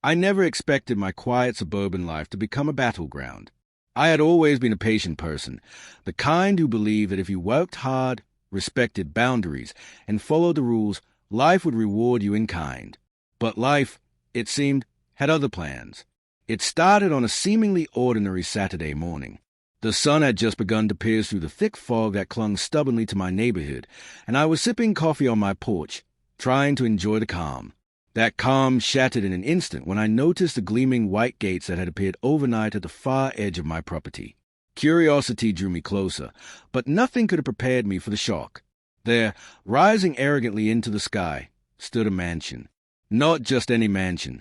I never expected my quiet suburban life to become a battleground. I had always been a patient person, the kind who believed that if you worked hard, respected boundaries, and followed the rules, life would reward you in kind. But life, it seemed, had other plans. It started on a seemingly ordinary Saturday morning. The sun had just begun to pierce through the thick fog that clung stubbornly to my neighborhood, and I was sipping coffee on my porch, trying to enjoy the calm. That calm shattered in an instant when I noticed the gleaming white gates that had appeared overnight at the far edge of my property. Curiosity drew me closer, but nothing could have prepared me for the shock. There, rising arrogantly into the sky, stood a mansion. Not just any mansion.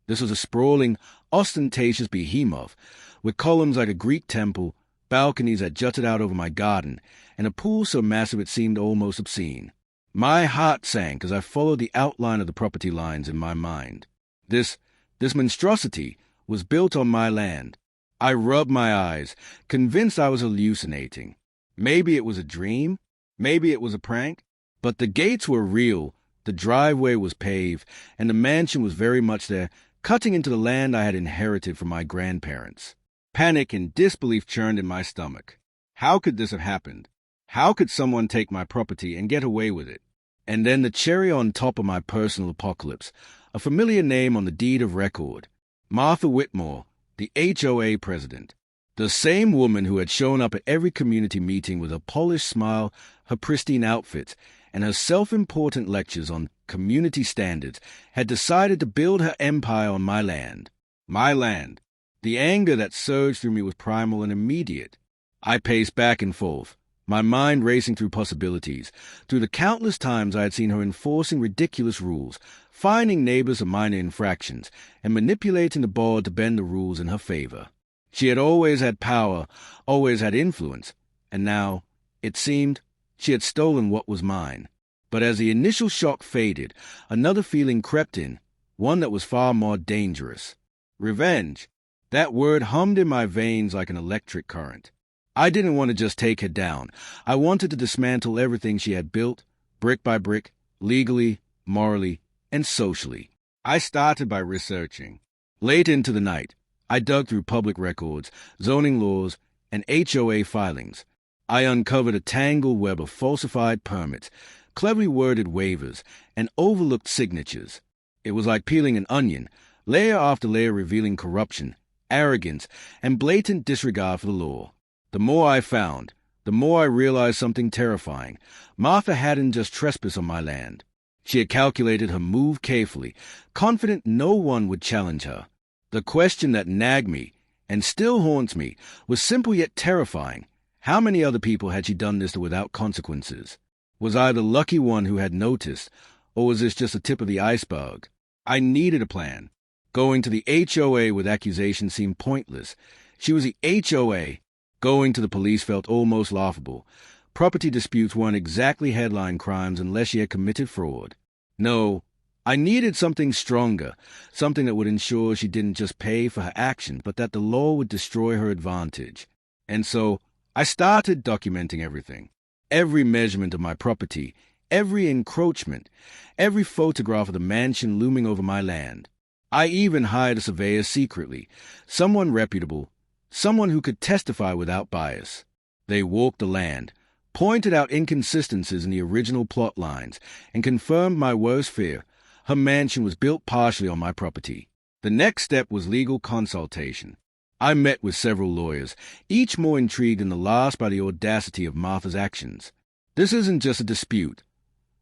This was a sprawling, ostentatious behemoth, with columns like a Greek temple, balconies that jutted out over my garden, and a pool so massive it seemed almost obscene. My heart sank as I followed the outline of the property lines in my mind. This monstrosity was built on my land. I rubbed my eyes, convinced I was hallucinating. Maybe it was a dream, maybe it was a prank, but the gates were real, the driveway was paved, and the mansion was very much there, cutting into the land I had inherited from my grandparents. Panic and disbelief churned in my stomach. How could this have happened? How could someone take my property and get away with it? And then the cherry on top of my personal apocalypse, a familiar name on the deed of record. Martha Whitmore, the HOA President. The same woman who had shown up at every community meeting with her polished smile, her pristine outfits, and her self-important lectures on community standards, had decided to build her empire on my land. My land. The anger that surged through me was primal and immediate. I paced back and forth, my mind racing through possibilities, through the countless times I had seen her enforcing ridiculous rules, fining neighbors for minor infractions, and manipulating the board to bend the rules in her favor. She had always had power, always had influence, and now, it seemed, she had stolen what was mine. But as the initial shock faded, another feeling crept in, one that was far more dangerous. Revenge. That word hummed in my veins like an electric current. I didn't want to just take her down. I wanted to dismantle everything she had built, brick by brick, legally, morally, and socially. I started by researching. Late into the night, I dug through public records, zoning laws, and HOA filings. I uncovered a tangled web of falsified permits, cleverly worded waivers, and overlooked signatures. It was like peeling an onion, layer after layer revealing corruption, arrogance, and blatant disregard for the law. The more I found, the more I realized something terrifying. Martha hadn't just trespassed on my land. She had calculated her move carefully, confident no one would challenge her. The question that nagged me, and still haunts me, was simple yet terrifying. How many other people had she done this to without consequences? Was I the lucky one who had noticed, or was this just the tip of the iceberg? I needed a plan. Going to the HOA with accusations seemed pointless. She was the HOA. Going to the police felt almost laughable. Property disputes weren't exactly headline crimes unless she had committed fraud. No, I needed something stronger, something that would ensure she didn't just pay for her actions, but that the law would destroy her advantage. And so, I started documenting everything. Every measurement of my property, every encroachment, every photograph of the mansion looming over my land. I even hired a surveyor secretly, someone reputable, someone who could testify without bias. They walked the land, pointed out inconsistencies in the original plot lines, and confirmed my worst fear. Her mansion was built partially on my property. The next step was legal consultation. I met with several lawyers, each more intrigued than the last by the audacity of Martha's actions. This isn't just a dispute,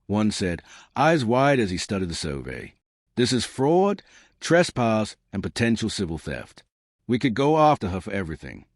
one said, eyes wide as he studied the survey. This is fraud, trespass, and potential civil theft. We could go after her for everything.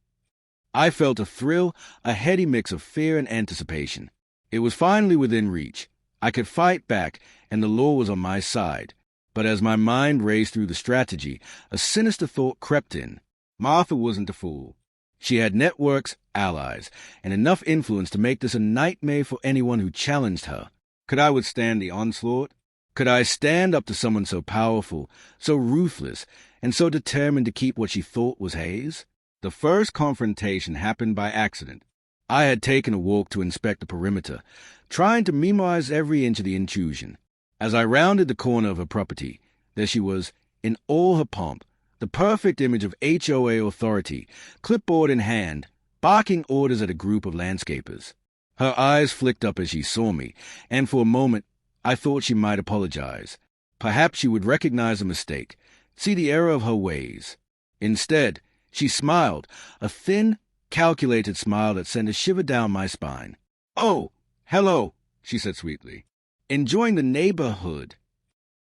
I felt a thrill, a heady mix of fear and anticipation. It was finally within reach. I could fight back, and the law was on my side. But as my mind raced through the strategy, a sinister thought crept in. Martha wasn't a fool. She had networks, allies, and enough influence to make this a nightmare for anyone who challenged her. Could I withstand the onslaught? Could I stand up to someone so powerful, so ruthless, and so determined to keep what she thought was hers? The first confrontation happened by accident. I had taken a walk to inspect the perimeter, trying to memorize every inch of the intrusion. As I rounded the corner of her property, there she was, in all her pomp, the perfect image of HOA authority, clipboard in hand, barking orders at a group of landscapers. Her eyes flicked up as she saw me, and for a moment I thought she might apologize. Perhaps she would recognize a mistake, see the error of her ways. Instead, she smiled, a thin, calculated smile that sent a shiver down my spine. "Oh, hello," she said sweetly. "Enjoying the neighborhood."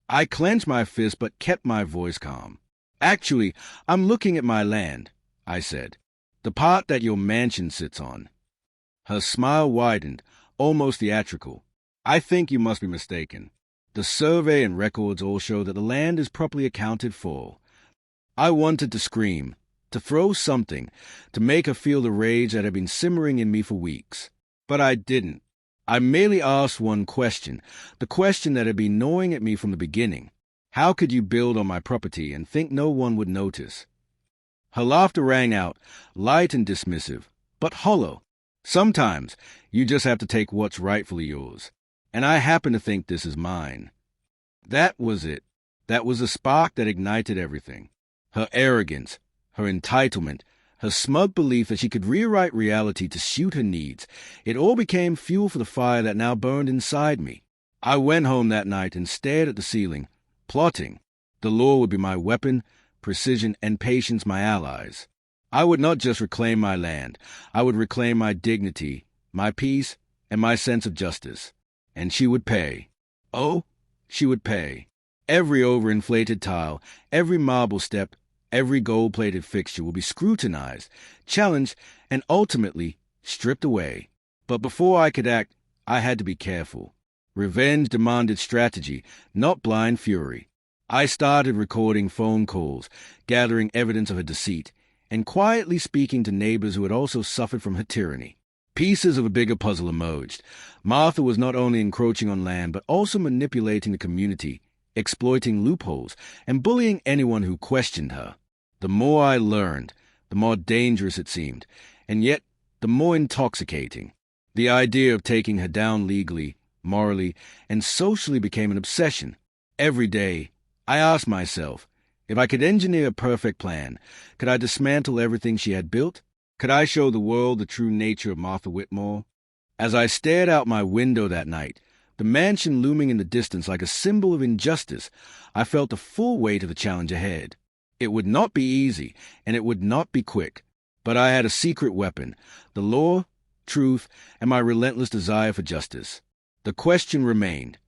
I clenched my fist but kept my voice calm. "Actually, I'm looking at my land," I said. "The part that your mansion sits on." Her smile widened, almost theatrical. "I think you must be mistaken. The survey and records all show that the land is properly accounted for." I wanted to scream, to throw something, to make her feel the rage that had been simmering in me for weeks. But I didn't. I merely asked one question, the question that had been gnawing at me from the beginning. How could you build on my property and think no one would notice? Her laughter rang out, light and dismissive, but hollow. "Sometimes you just have to take what's rightfully yours, and I happen to think this is mine." That was it. That was the spark that ignited everything. Her arrogance, her entitlement, her smug belief that she could rewrite reality to suit her needs, it all became fuel for the fire that now burned inside me. I went home that night and stared at the ceiling, plotting. The law would be my weapon, precision and patience my allies. I would not just reclaim my land, I would reclaim my dignity, my peace, and my sense of justice. And she would pay. Oh, she would pay. Every overinflated tile, every marble step, every gold-plated fixture will be scrutinized, challenged, and ultimately stripped away. But before I could act, I had to be careful. Revenge demanded strategy, not blind fury. I started recording phone calls, gathering evidence of her deceit, and quietly speaking to neighbors who had also suffered from her tyranny. Pieces of a bigger puzzle emerged. Martha was not only encroaching on land, but also manipulating the community, exploiting loopholes, and bullying anyone who questioned her. The more I learned, the more dangerous it seemed, and yet the more intoxicating. The idea of taking her down legally, morally, and socially became an obsession. Every day, I asked myself, if I could engineer a perfect plan, could I dismantle everything she had built? Could I show the world the true nature of Martha Whitmore? As I stared out my window that night, the mansion looming in the distance like a symbol of injustice, I felt the full weight of the challenge ahead. It would not be easy, and it would not be quick, but I had a secret weapon, the law, truth, and my relentless desire for justice. The question remained,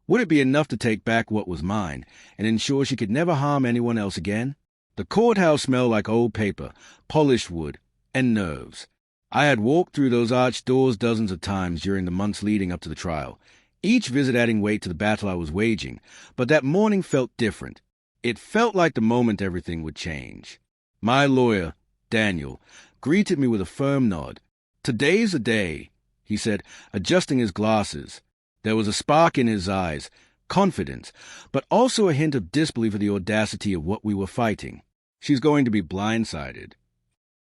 would it be enough to take back what was mine and ensure she could never harm anyone else again? The courthouse smelled like old paper, polished wood, and nerves. I had walked through those arched doors dozens of times during the months leading up to the trial, each visit adding weight to the battle I was waging, but that morning felt different. It felt like the moment everything would change. My lawyer, Daniel, greeted me with a firm nod. "Today's the day," he said, adjusting his glasses. There was a spark in his eyes, confidence, but also a hint of disbelief at the audacity of what we were fighting. "She's going to be blindsided."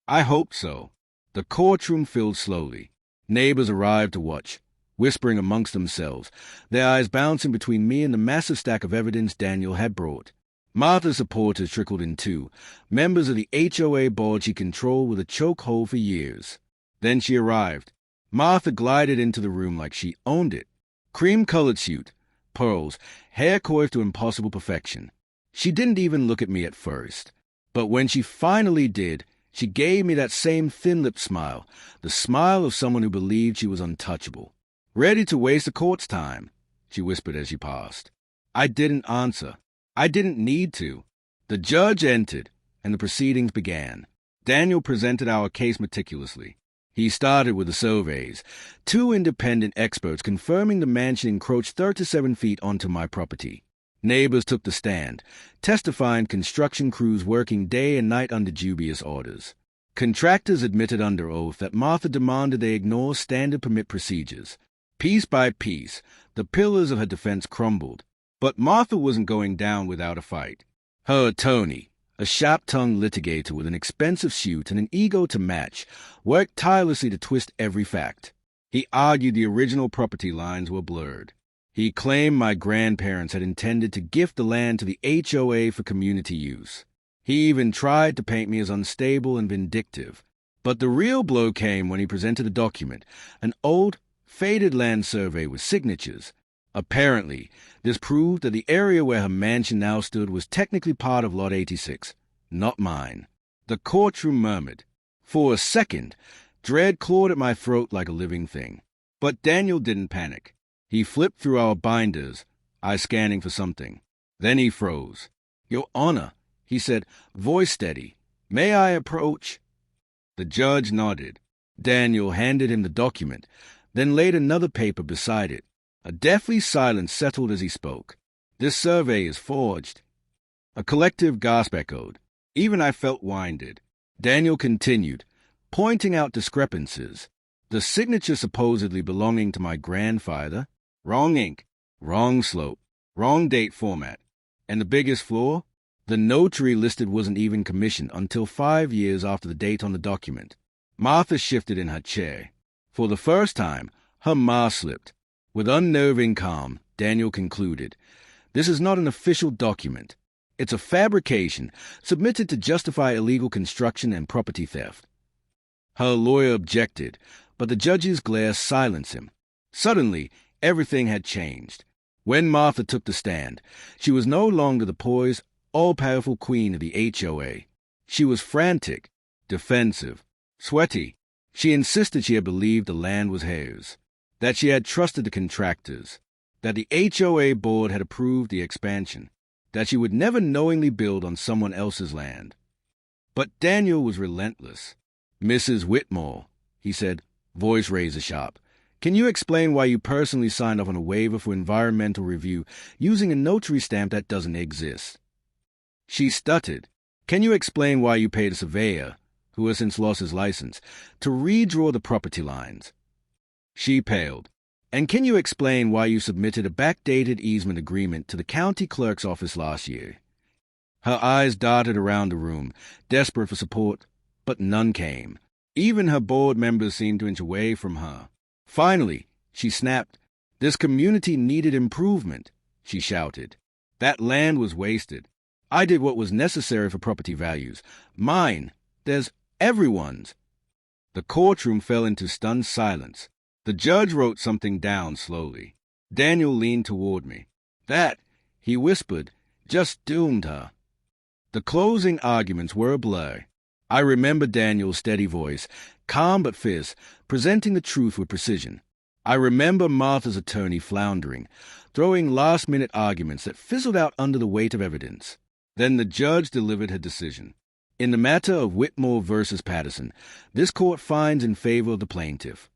I hoped so. The courtroom filled slowly. Neighbors arrived to watch, whispering amongst themselves, their eyes bouncing between me and the massive stack of evidence Daniel had brought. Martha's supporters trickled in too, members of the HOA board she controlled with a chokehold for years. Then she arrived. Martha glided into the room like she owned it. Cream-colored suit, pearls, hair coiffed to impossible perfection. She didn't even look at me at first. But when she finally did, she gave me that same thin-lipped smile, the smile of someone who believed she was untouchable. "Ready to waste the court's time," she whispered as she passed. I didn't answer. I didn't need to. The judge entered, and the proceedings began. Daniel presented our case meticulously. He started with the surveys, 2 independent experts confirming the mansion encroached 37 feet onto my property. Neighbors took the stand, testifying construction crews working day and night under dubious orders. Contractors admitted under oath that Martha demanded they ignore standard permit procedures. Piece by piece, the pillars of her defense crumbled. But Martha wasn't going down without a fight. Her attorney, a sharp-tongued litigator with an expensive suit and an ego to match, worked tirelessly to twist every fact. He argued the original property lines were blurred. He claimed my grandparents had intended to gift the land to the HOA for community use. He even tried to paint me as unstable and vindictive. But the real blow came when he presented a document, an old, faded land survey with signatures. Apparently, this proved that the area where her mansion now stood was technically part of Lot 86, not mine. The courtroom murmured. For a second, dread clawed at my throat like a living thing. But Daniel didn't panic. He flipped through our binders, I scanning for something. Then he froze. "Your Honor," he said, voice steady, "may I approach?" The judge nodded. Daniel handed him the document, then laid another paper beside it. A deathly silence settled as he spoke. "This survey is forged." A collective gasp echoed. Even I felt winded. Daniel continued, pointing out discrepancies. The signature supposedly belonging to my grandfather. Wrong ink, wrong slope, wrong date format. And the biggest flaw? The notary listed wasn't even commissioned until 5 years after the date on the document. Martha shifted in her chair. For the first time, her mask slipped. With unnerving calm, Daniel concluded, "This is not an official document. It's a fabrication submitted to justify illegal construction and property theft." Her lawyer objected, but the judge's glare silenced him. Suddenly, everything had changed. When Martha took the stand, she was no longer the poised, all-powerful queen of the HOA. She was frantic, defensive, sweaty. She insisted she had believed the land was hers, that she had trusted the contractors, that the HOA board had approved the expansion, that she would never knowingly build on someone else's land. But Daniel was relentless. "Mrs. Whitmore," he said, voice razor-sharp, "can you explain why you personally signed off on a waiver for environmental review using a notary stamp that doesn't exist?" She stuttered. "Can you explain why you paid a surveyor, who has since lost his license, to redraw the property lines?" She paled. "And can you explain why you submitted a backdated easement agreement to the county clerk's office last year?" Her eyes darted around the room, desperate for support, but none came. Even her board members seemed to inch away from her. Finally, she snapped. "This community needed improvement," she shouted. "That land was wasted. I did what was necessary for property values. Mine. There's everyone's." The courtroom fell into stunned silence. The judge wrote something down slowly. Daniel leaned toward me. "That," he whispered, "just doomed her." The closing arguments were a blur. I remember Daniel's steady voice, calm but fierce, presenting the truth with precision. I remember Martha's attorney floundering, throwing last-minute arguments that fizzled out under the weight of evidence. Then the judge delivered her decision. In the matter of Whitmore versus Patterson, this court finds in favor of the plaintiff.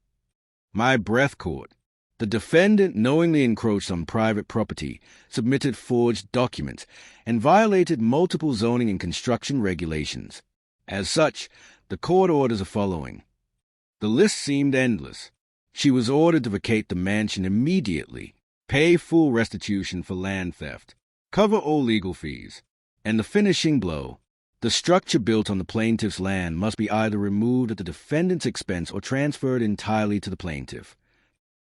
My breath caught. The defendant knowingly encroached on private property, submitted forged documents, and violated multiple zoning and construction regulations. As such, the court orders the following. The list seemed endless. She was ordered to vacate the mansion immediately, pay full restitution for land theft, cover all legal fees, and the finishing blow. The structure built on the plaintiff's land must be either removed at the defendant's expense or transferred entirely to the plaintiff.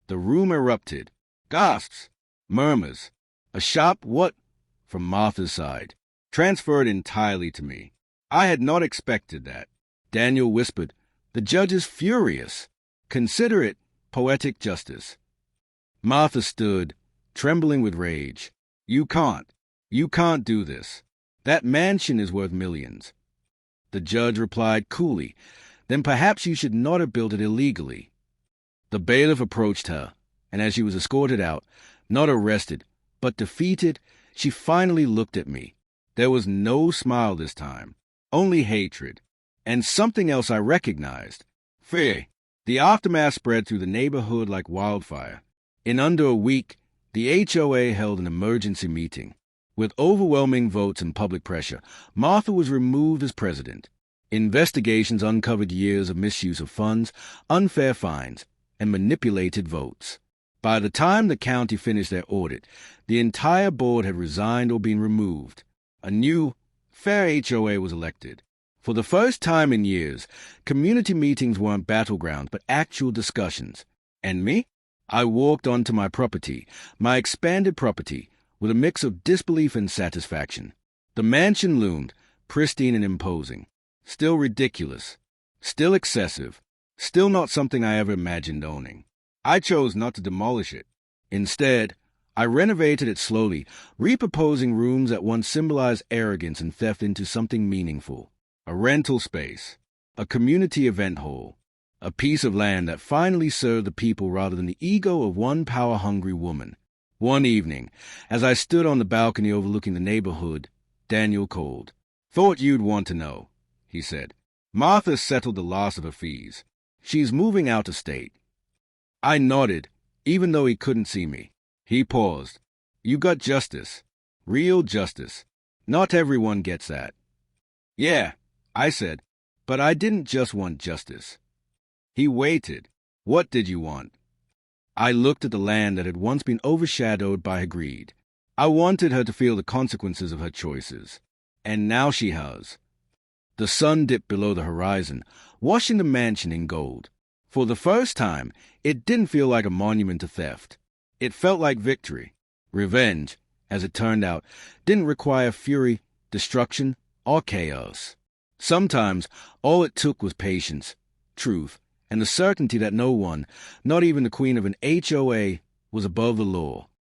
The room erupted. Gasps, murmurs, a sharp "what?" from Martha's side. Transferred entirely to me. I had not expected that. Daniel whispered, "The judge is furious. Consider it poetic justice." Martha stood, trembling with rage. You can't do this. That mansion is worth millions." The judge replied coolly, "Then perhaps you should not have built it illegally." The bailiff approached her, and as she was escorted out, not arrested, but defeated, she finally looked at me. There was no smile this time, only hatred, and something else I recognized. Fear. The aftermath spread through the neighborhood like wildfire. In under a week, the HOA held an emergency meeting. With overwhelming votes and public pressure, Martha was removed as president. Investigations uncovered years of misuse of funds, unfair fines, and manipulated votes. By the time the county finished their audit, the entire board had resigned or been removed. A new, fair HOA was elected. For the first time in years, community meetings weren't battlegrounds but actual discussions. And me? I walked onto my property, my expanded property, with a mix of disbelief and satisfaction. The mansion loomed, pristine and imposing, still ridiculous, still excessive, still not something I ever imagined owning. I chose not to demolish it. Instead, I renovated it slowly, reproposing rooms that once symbolized arrogance and theft into something meaningful. A rental space, a community event hall, a piece of land that finally served the people rather than the ego of one power-hungry woman. One evening, as I stood on the balcony overlooking the neighborhood, Daniel called. "Thought you'd want to know," he said. "Martha settled the last of her fees. She's moving out of state." I nodded, even though he couldn't see me. He paused. "You got justice. Real justice. Not everyone gets that." "Yeah," I said, "but I didn't just want justice." He waited. "What did you want?" I looked at the land that had once been overshadowed by her greed. I wanted her to feel the consequences of her choices. And now she has. The sun dipped below the horizon, washing the mansion in gold. For the first time, it didn't feel like a monument to theft. It felt like victory. Revenge, as it turned out, didn't require fury, destruction, or chaos. Sometimes, all it took was patience, truth, and the certainty that no one, not even the queen of an HOA, was above the law.